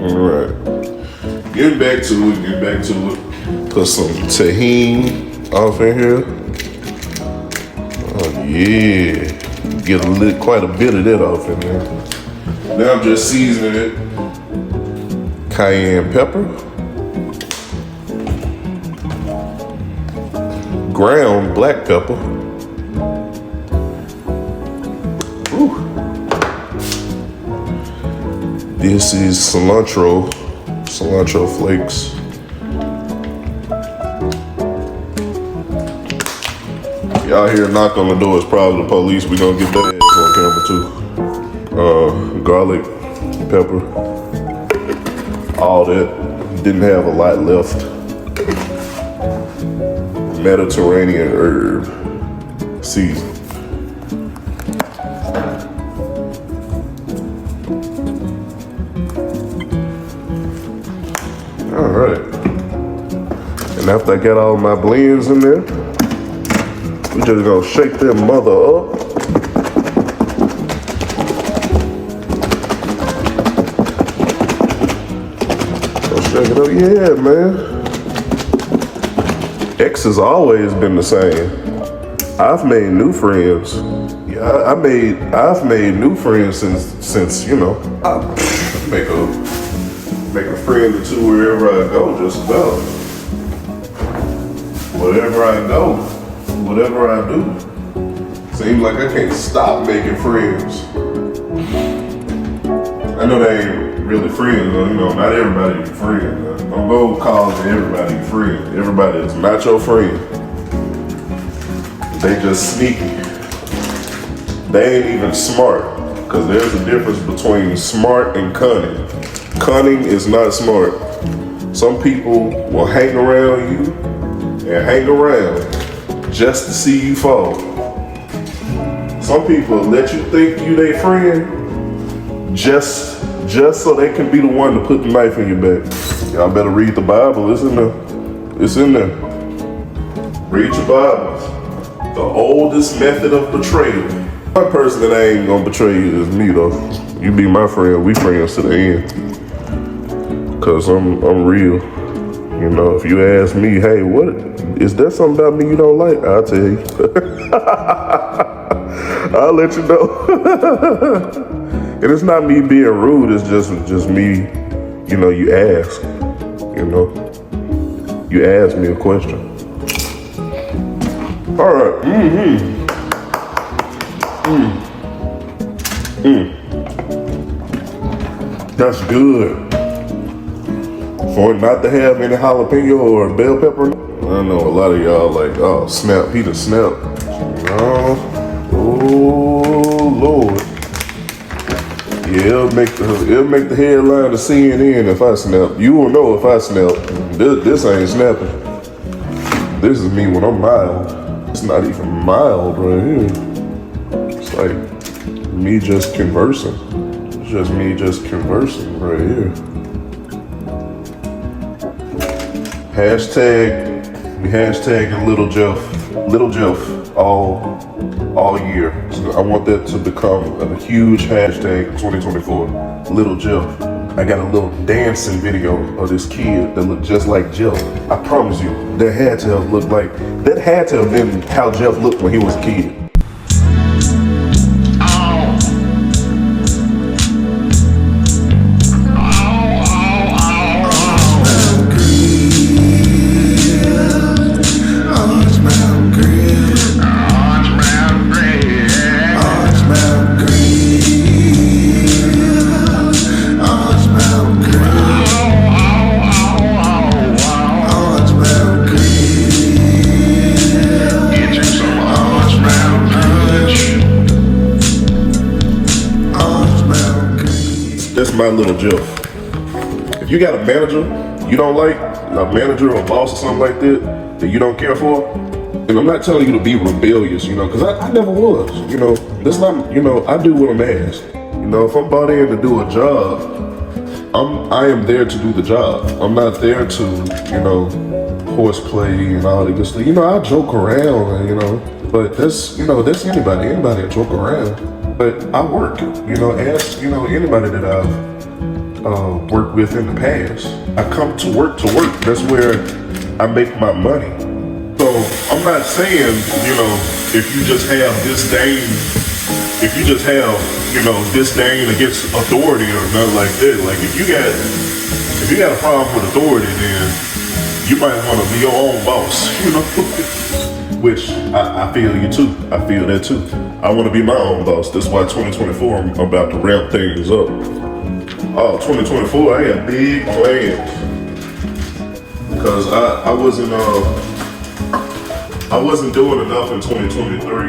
Alright. Getting back to it. Put some tahini off in here. Oh yeah. Get quite a bit of that off in there. Now I'm just seasoning it. Cayenne pepper. Ground black pepper. Ooh. This is cilantro flakes. Y'all hear a knock on the door, it's probably the police. We gonna get that ass on camera too. Garlic, pepper, all that. Didn't have a lot left. Mediterranean herb season. All right. And after I got all my blends in there, we just gonna shake that mother up. Go shake it up, yeah, man. X has always been the same. I've made new friends. Yeah, I've made new friends since you know. I make a friend or two wherever I go, just about. Wherever I go, whatever I do. Seems like I can't stop making friends. I know they ain't really friends, you know, not everybody your friend. Don't go calling everybody your friend. Everybody is not your friend. They just sneaky. They ain't even smart, because there's a difference between smart and cunning. Cunning is not smart. Some people will hang around you and hang around just to see you fall. Some people let you think you their friend just so they can be the one to put the knife in your back. Y'all better read the Bible. It's in there. It's in there. Read your Bibles. The oldest method of betrayal. One person that ain't gonna betray you is me though. You be my friend. We friends to the end. Cause I'm real. You know, if you ask me, hey, what is there something about me you don't like? I'll tell you. I'll let you know. And it's not me being rude, it's just me, you know, you ask. You know. You ask me a question. All right. That's good. For it not to have any jalapeno or bell pepper. I know a lot of y'all like, oh snap, he just snapped. No. Oh Lord. Yeah, it'll make the headline of CNN if I snap. You will know if I snap. This ain't snapping. This is me when I'm mild. It's not even mild right here. It's like me just conversing. It's just me just conversing right here. We hashtagging Little Jeff all year. So I want that to become a huge hashtag in 2024. Little Jeff. I got a little dancing video of this kid that looked just like Jeff. I promise you, that had to have been how Jeff looked when he was a kid. That's my little Jeff. If you got a manager you don't like, a manager or a boss or something like that you don't care for, and I'm not telling you to be rebellious, you know, because I never was, you know. That's not, you know, I do what I'm asked. You know, if I'm brought in to do a job, I am there to do the job. I'm not there to, you know, horseplay and all that good stuff. You know, I joke around, and, you know, but that's, you know, that's anybody that joke around. But I work, you know, ask, you know, anybody that I've worked with in the past. I come to work. That's where I make my money. So I'm not saying, you know, if you just have disdain against authority or nothing like that. Like if you got a problem with authority, then you might want to be your own boss, you know? Which I feel you too. I feel that too. I want to be my own boss. That's why 2024 I'm about to ramp things up. Oh, 2024 I got big plans because I wasn't doing enough in 2023.